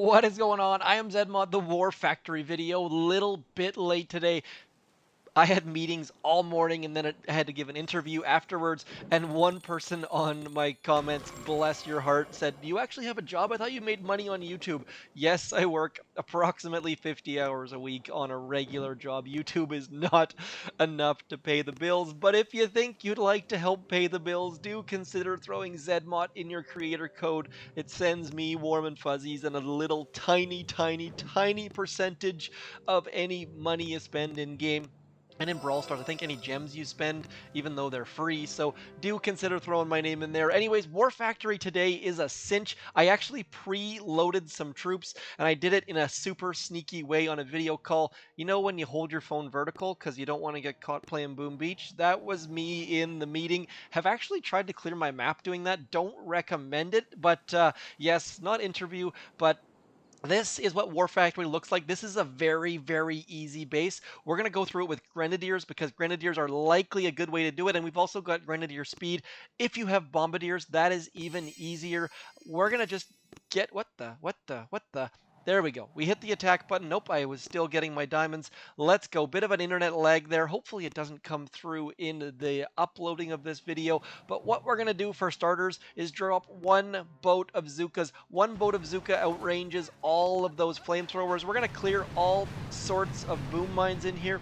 What is going on? I am zmoT, the War Factory video. Little bit late today. I had meetings all morning and then I had to give an interview afterwards. And one person on my comments, bless your heart, said, "Do you actually have a job? I thought you made money on YouTube." Yes, I work approximately 50 hours a week on a regular job. YouTube is not enough to pay the bills. But if you think you'd like to help pay the bills, do consider throwing zmoT in your creator code. It sends me warm and fuzzies and a little tiny percentage of any money you spend in game. And in Brawl Stars, I think any gems you spend, even though they're free, so do consider throwing my name in there. Anyways, War Factory today is a cinch. I actually pre-loaded some troops, and I did it in a super sneaky way on a video call. You know when you hold your phone vertical because you don't want to get caught playing Boom Beach? That was me in the meeting. Have actually tried to clear my map doing that. Don't recommend it, but yes, not interview, but this is what War Factory looks like. This is a very easy base. We're going to go through it with Grenadiers because Grenadiers are likely a good way to do it. And we've also got Grenadier speed. If you have Bombardiers, that is even easier. We're going to just get... What the... There we go. We hit the attack button. Nope, I was still getting my diamonds. Let's go. Bit of an internet lag there. Hopefully it doesn't come through in the uploading of this video. But what we're going to do for starters is drop one boat of zookas. One boat of zuka outranges all of those flamethrowers. We're going to clear all sorts of boom mines in here.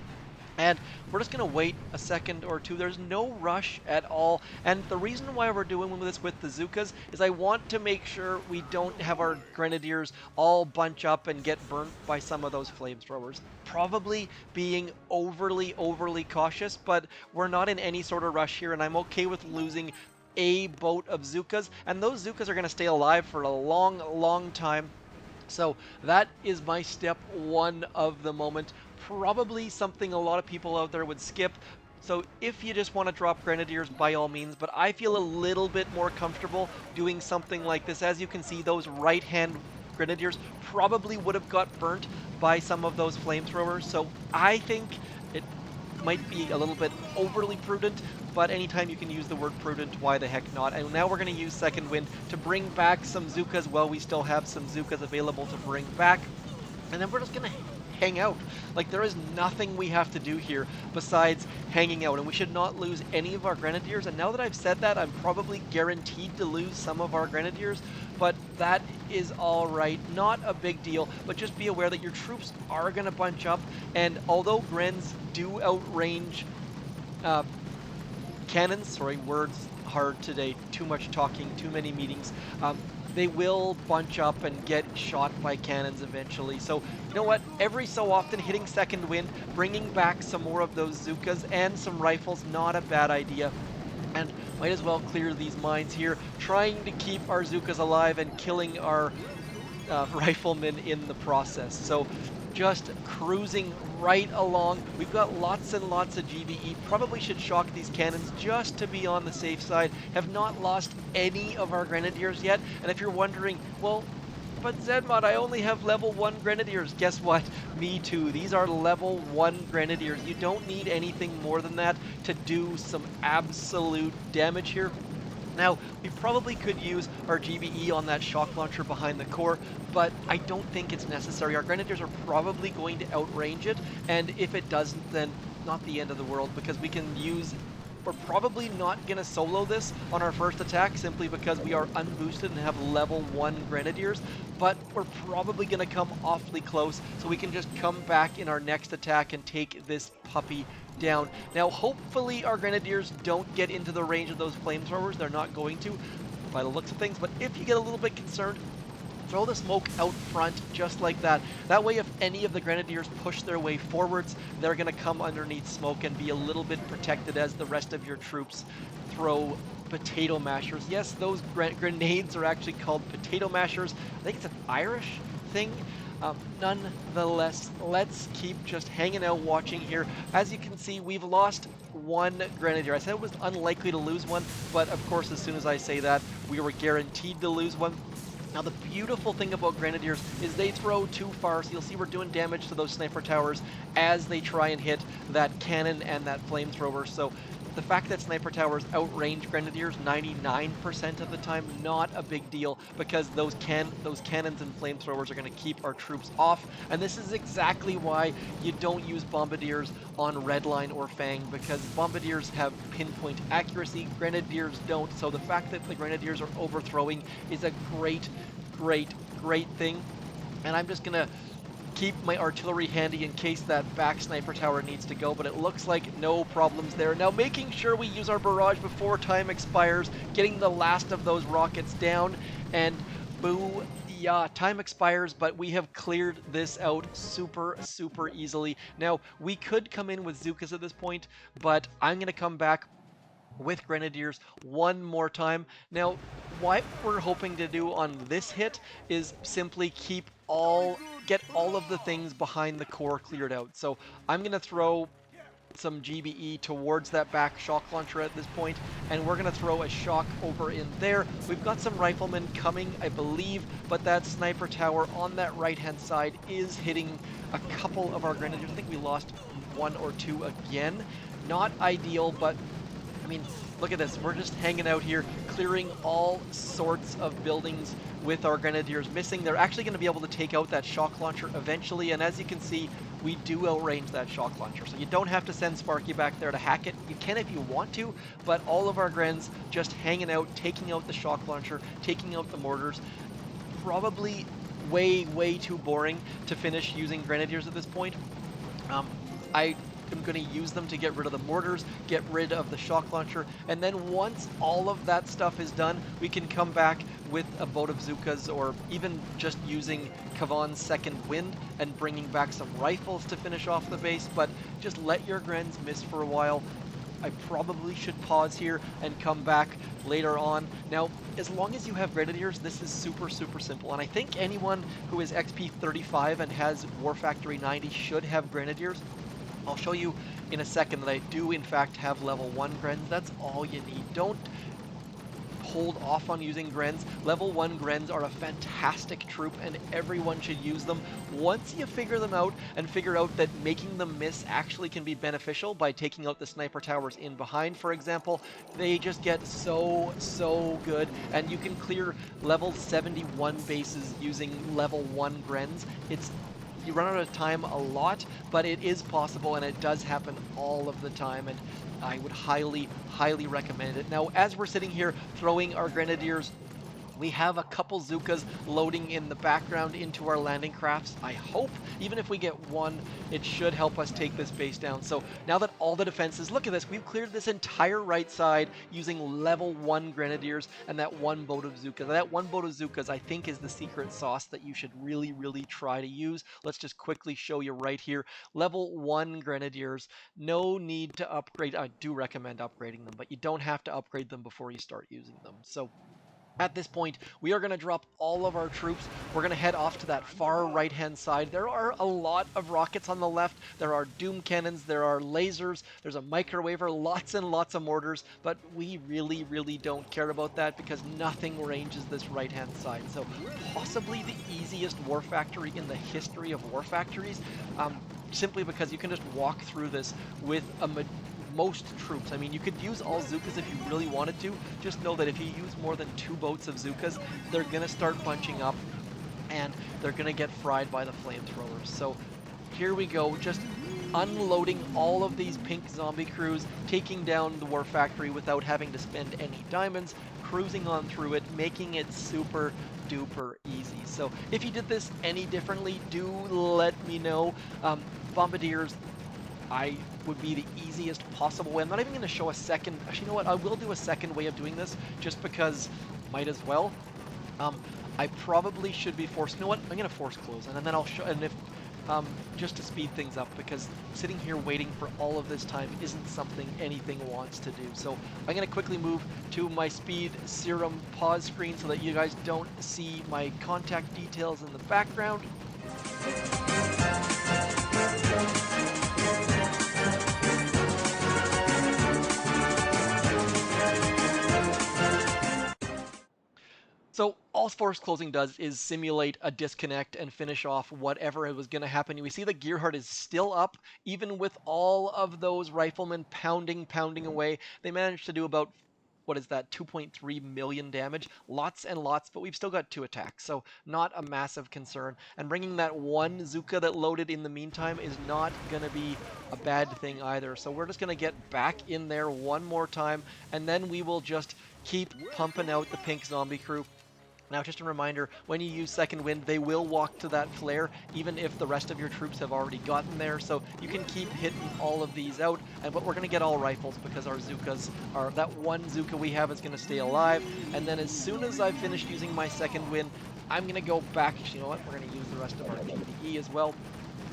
And we're just going to wait a second or two. There's no rush at all. And the reason why we're doing this with the zookas is I want to make sure we don't have our Grenadiers all bunch up and get burnt by some of those flamethrowers. Probably being overly cautious, but we're not in any sort of rush here, and I'm okay with losing a boat of zookas. And those zookas are going to stay alive for a long time. So that is my step one of the moment. Probably something a lot of people out there would skip. So if you just want to drop Grenadiers, by all means, but I feel a little bit more comfortable doing something like this. As you can see, those right-hand Grenadiers probably would have got burnt by some of those flamethrowers. So I think it might be a little bit overly prudent, but anytime you can use the word prudent, why the heck not? And now we're going to use Second Wind to bring back some zookas while we still have some zookas available to bring back. And then we're just going to hang out. Like, there is nothing we have to do here besides hanging out, and we should not lose any of our Grenadiers. And now that I've said that, I'm probably guaranteed to lose some of our Grenadiers, but that is all right. Not a big deal, but just be aware that your troops are going to bunch up, and although Grens do outrange cannons, sorry, words hard today, too much talking, too many meetings, they will bunch up and get shot by cannons eventually. So, you know what? Every so often, hitting Second Wind, bringing back some more of those zookas and some rifles, not a bad idea. And might as well clear these mines here, trying to keep our zookas alive and killing our riflemen in the process. So just cruising right along. We've got lots and lots of GBE. Probably should shock these cannons just to be on the safe side. Have not lost any of our Grenadiers yet. And if you're wondering, well, but zmoT, I only have level 1 Grenadiers. Guess what? Me too. These are level 1 Grenadiers. You don't need anything more than that to do some absolute damage here. Now, we probably could use our GBE on that shock launcher behind the core, but I don't think it's necessary. Our Grenadiers are probably going to outrange it, and if it doesn't, then not the end of the world, because we can use... We're probably not going to solo this on our first attack simply because we are unboosted and have level 1 Grenadiers, but we're probably going to come awfully close, so we can just come back in our next attack and take this puppy down. Now, hopefully our Grenadiers don't get into the range of those flamethrowers. They're not going to, by the looks of things, but if you get a little bit concerned, throw the smoke out front just like that. That way, if any of the Grenadiers push their way forwards, they're going to come underneath smoke and be a little bit protected as the rest of your troops throw potato mashers. Yes, those grenades are actually called potato mashers. I think it's an Irish thing. Nonetheless, let's keep just hanging out, watching here. As you can see, we've lost one Grenadier. I said it was unlikely to lose one, but of course, as soon as I say that, we were guaranteed to lose one. Now, the beautiful thing about Grenadiers is they throw too far, so you'll see we're doing damage to those sniper towers as they try and hit that cannon and that flamethrower. So the fact that sniper towers outrange Grenadiers 99% of the time, not a big deal, because those cannons and flamethrowers are going to keep our troops off, and this is exactly why you don't use Bombardiers on Redline or Fang, because Bombardiers have pinpoint accuracy, Grenadiers don't, so the fact that the Grenadiers are overthrowing is a great thing, and I'm just going to keep my artillery handy in case that back sniper tower needs to go, but it looks like no problems there. Now, making sure we use our barrage before time expires, getting the last of those rockets down, and boo, yeah, time expires, but we have cleared this out super easily. Now, we could come in with zookas at this point, but I'm going to come back with Grenadiers one more time. Now, what we're hoping to do on this hit is simply get all of the things behind the core cleared out. So I'm going to throw some GBE towards that back shock launcher at this point, and we're going to throw a shock over in there. We've got some riflemen coming, I believe, but that sniper tower on that right-hand side is hitting a couple of our Grenadiers. I think we lost one or two again. Not ideal, but I mean, look at this. We're just hanging out here, clearing all sorts of buildings with our Grenadiers missing. They're actually going to be able to take out that shock launcher eventually, and as you can see, we do outrange that shock launcher. So you don't have to send Sparky back there to hack it. You can if you want to, but all of our Grens just hanging out, taking out the shock launcher, taking out the mortars. Probably way too boring to finish using Grenadiers at this point. I'm going to use them to get rid of the mortars, get rid of the shock launcher, and then once all of that stuff is done, we can come back with a boat of zookas, or even just using Kavan's second wind and bringing back some rifles to finish off the base, but just let your Grens miss for a while. I probably should pause here and come back later on. Now, as long as you have Grenadiers, this is super simple, and I think anyone who is XP35 and has War Factory 90 should have Grenadiers. I'll show you in a second that I do in fact have level 1 Grens. That's all you need. Don't hold off on using Grens. Level 1 Grens are a fantastic troop and everyone should use them. Once you figure them out and figure out that making them miss actually can be beneficial by taking out the sniper towers in behind, for example, they just get so good, and you can clear level 71 bases using level 1 Grens. You run out of time a lot, but it is possible, and it does happen all of the time, and I would highly recommend it. Now, as we're sitting here throwing our Grenadiers, we have a couple zookas loading in the background into our landing crafts. I hope, even if we get one, it should help us take this base down. So now that all the defenses, look at this, we've cleared this entire right side using level 1 Grenadiers and that one boat of zookas. That one boat of zookas, I think, is the secret sauce that you should really try to use. Let's just quickly show you right here. Level 1 Grenadiers, no need to upgrade. I do recommend upgrading them, but you don't have to upgrade them before you start using them. So at this point, we are going to drop all of our troops. We're going to head off to that far right-hand side. There are a lot of rockets on the left. There are doom cannons. There are lasers. There's a microwaver. Lots and lots of mortars. But we really don't care about that because nothing ranges this right-hand side. So possibly the easiest war factory in the history of war factories. Simply because you can just walk through this with most troops. I mean, you could use all zookas if you really wanted to. Just know that if you use more than 2 boats of zookas, they're going to start bunching up and they're going to get fried by the flamethrowers. So here we go, just unloading all of these pink zombie crews, taking down the war factory without having to spend any diamonds, cruising on through it, making it super duper easy. So if you did this any differently, do let me know. Bombardiers, I would be the easiest possible way. I'm not even going to show a second. Actually, you know what? I will do a second way of doing this just because might as well. I probably should be forced. You know what? I'm going to force close, and then I'll show. And if just to speed things up, because sitting here waiting for all of this time isn't something anything wants to do. So I'm going to quickly move to my speed serum pause screen so that you guys don't see my contact details in the background. So all force closing does is simulate a disconnect and finish off whatever it was going to happen. We see the gear heart is still up, even with all of those riflemen pounding away. They managed to do about, what is that, 2.3 million damage. Lots and lots, but we've still got 2 attacks, so not a massive concern. And bringing that one Zuka that loaded in the meantime is not going to be a bad thing either. So we're just going to get back in there one more time, and then we will just keep pumping out the pink zombie crew. Now, just a reminder, when you use Second Wind, they will walk to that flare, even if the rest of your troops have already gotten there, so you can keep hitting all of these out, but we're going to get all rifles because our Zookas are, that one Zuka we have is going to stay alive, and then as soon as I've finished using my Second Wind, I'm going to go back, you know what, we're going to use the rest of our GBE as well,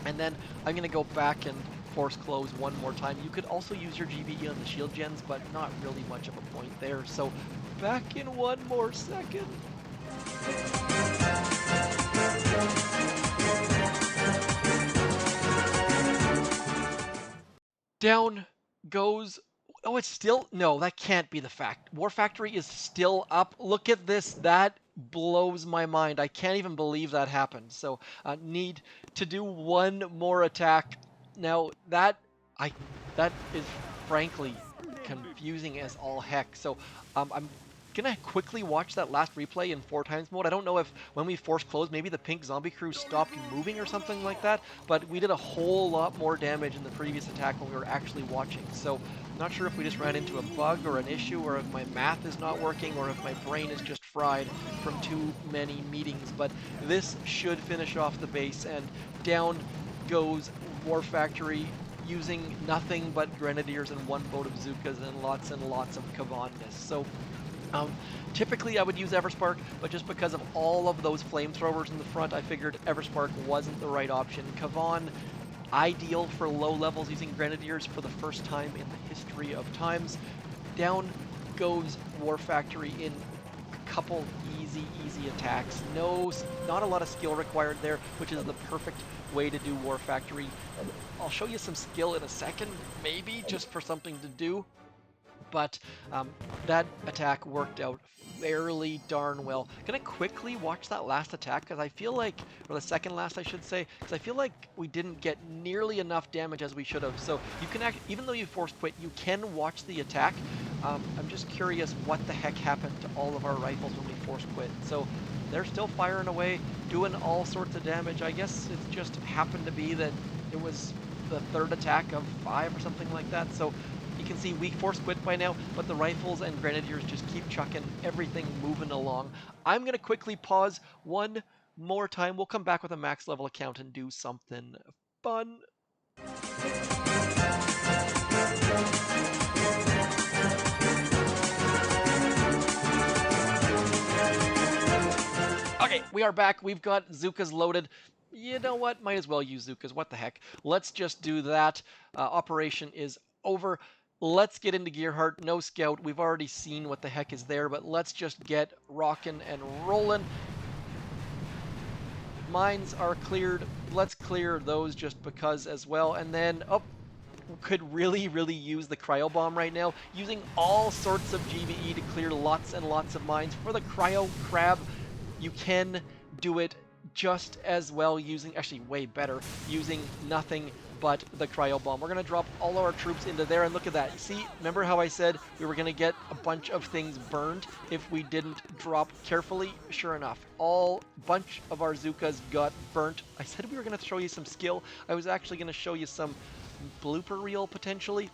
and then I'm going to go back and force close one more time. You could also use your GBE on the shield gens, but not really much of a point there, so back in one more second. Down goes... Oh, it's still... No, that can't be the fact. War Factory is still up. Look at this. That blows my mind. I can't even believe that happened. So, need to do one more attack. Now, that is frankly confusing as all heck. So, I'm gonna quickly watch that last replay in 4x mode. I don't know if when we force close, maybe the pink zombie crew stopped moving or something like that, but we did a whole lot more damage in the previous attack when we were actually watching. So I'm not sure if we just ran into a bug or an issue, or if my math is not working, or if my brain is just fried from too many meetings, but this should finish off the base, and down goes War Factory using nothing but Grenadiers and one boat of Zookas and lots of Kavanness. So typically I would use Everspark, but just because of all of those flamethrowers in the front, I figured Everspark wasn't the right option. Kavan, ideal for low levels using Grenadiers for the first time in the history of times. Down goes War Factory in a couple easy attacks. Not a lot of skill required there, which is the perfect way to do War Factory. I'll show you some skill in a second, maybe just for something to do. But that attack worked out fairly darn well. Gonna quickly watch that last attack, because I feel like, or the second last I should say, because I feel like we didn't get nearly enough damage as we should have. So you can even though you force quit, you can watch the attack. I'm just curious what the heck happened to all of our rifles when we force quit. So they're still firing away, doing all sorts of damage. I guess it just happened to be that it was the third attack of 5 or something like that. So you can see we force quit by now, but the rifles and Grenadiers just keep chucking everything moving along. I'm going to quickly pause one more time. We'll come back with a max level account and do something fun. Okay, we are back. We've got Zookas loaded. You know what? Might as well use Zookas. What the heck? Let's just do that. Operation is over. Let's get into Gearheart. No scout. We've already seen what the heck is there, but let's just get rocking and rolling. Mines are cleared. Let's clear those just because as well. And then, could really use the cryo bomb right now. Using all sorts of GBE to clear lots and lots of mines. For the cryo crab, you can do it just as well using, actually way better, using nothing but the cryo bomb. We're going to drop all our troops into there, and look at that. See, remember how I said we were going to get a bunch of things burned if we didn't drop carefully? Sure enough, bunch of our Zookas got burnt. I said we were going to show you some skill. I was actually going to show you some blooper reel potentially.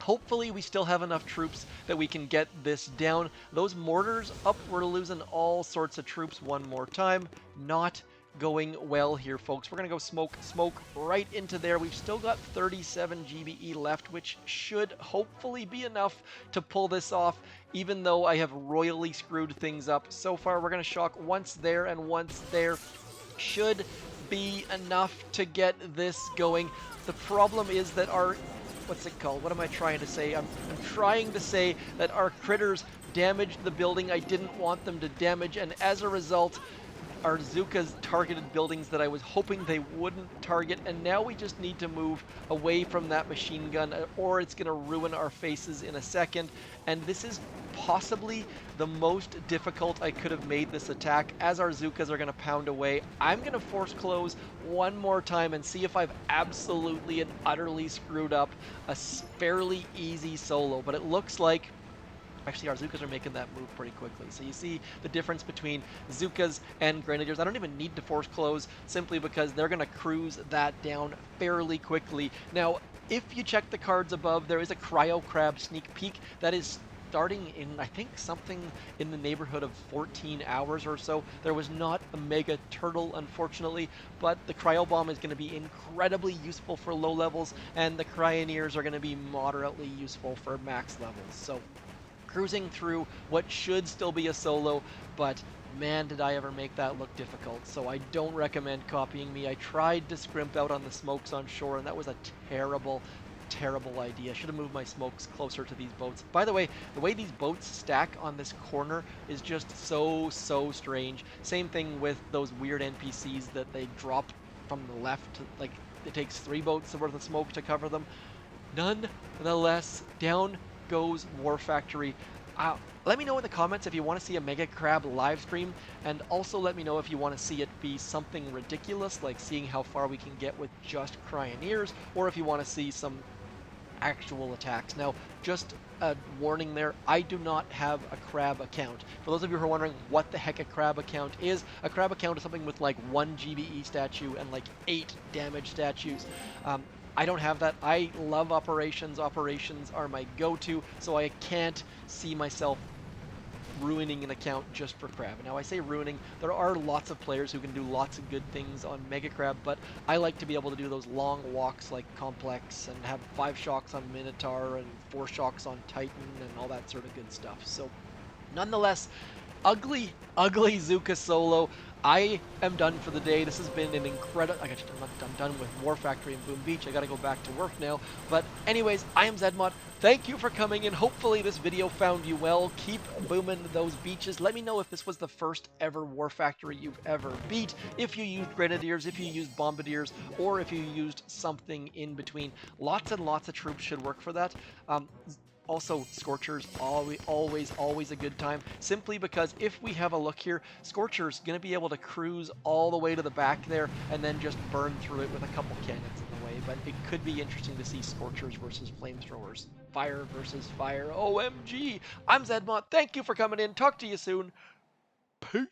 Hopefully we still have enough troops that we can get this down. Those mortars up, we're losing all sorts of troops one more time. Not going well here, folks. We're going to go smoke right into there. We've still got 37 GBE left, which should hopefully be enough to pull this off, even though I have royally screwed things up so far. We're going to shock once there and once there. Should be enough to get this going. The problem is that our... What's it called? What am I trying to say? I'm trying to say that our critters damaged the building I didn't want them to damage, and as a result, Our zookas targeted buildings that I was hoping they wouldn't target, and now we just need to move away from that machine gun, or it's going to ruin our faces in a second. And this is possibly the most difficult I could have made this attack, as our zookas are going to pound away. I'm going to force close one more time and see if I've absolutely and utterly screwed up a fairly easy solo, but it looks like actually, our zookas are making that move pretty quickly. So you see the difference between zookas and Grenadiers. I don't even need to force close simply because they're going to cruise that down fairly quickly. Now, if you check the cards above, there is a Cryo Crab sneak peek that is starting in, I think, something in the neighborhood of 14 hours or so. There was not a Mega Turtle, unfortunately, but the Cryo Bomb is going to be incredibly useful for low levels, and the Cryoneers are going to be moderately useful for max levels. So cruising through what should still be a solo, but man, did I ever make that look difficult. So I don't recommend copying me. I tried to scrimp out on the smokes on shore, and that was a terrible, terrible idea. I should have moved my smokes closer to these boats. By the way these boats stack on this corner is just so strange. Same thing with those weird NPCs that they drop from the left. Like, it takes 3 boats worth of smoke to cover them. Nonetheless, down goes War Factory. Let me know in the comments if you want to see a Mega Crab live stream, and also let me know if you want to see it be something ridiculous, like seeing how far we can get with just Cryoneers, or if you want to see some actual attacks. Now, just a warning there, I do not have a crab account. For those of you who are wondering what the heck a crab account is, a crab account is something with like 1 GBE statue and like 8 damage statues. I don't have that. I love operations. Operations are my go-to, so I can't see myself ruining an account just for crab. Now, I say ruining, there are lots of players who can do lots of good things on Mega Crab, but I like to be able to do those long walks like Complex and have 5 shocks on Minotaur and 4 shocks on Titan and all that sort of good stuff. So, nonetheless, ugly Zuka solo. I am done for the day. This has been an incredible... I'm done with War Factory and Boom Beach. I gotta go back to work now. But anyways, I am zmoT. Thank you for coming in. Hopefully this video found you well. Keep booming those beaches. Let me know if this was the first ever War Factory you've ever beat, if you used Grenadiers, if you used Bombardiers, or if you used something in between. Lots and lots of troops should work for that. Also, Scorcher's always a good time, simply because if we have a look here, Scorcher's going to be able to cruise all the way to the back there and then just burn through it with a couple cannons in the way, but it could be interesting to see Scorchers versus Flamethrowers. Fire versus fire. OMG! I'm zmoT. Thank you for coming in. Talk to you soon. Peace.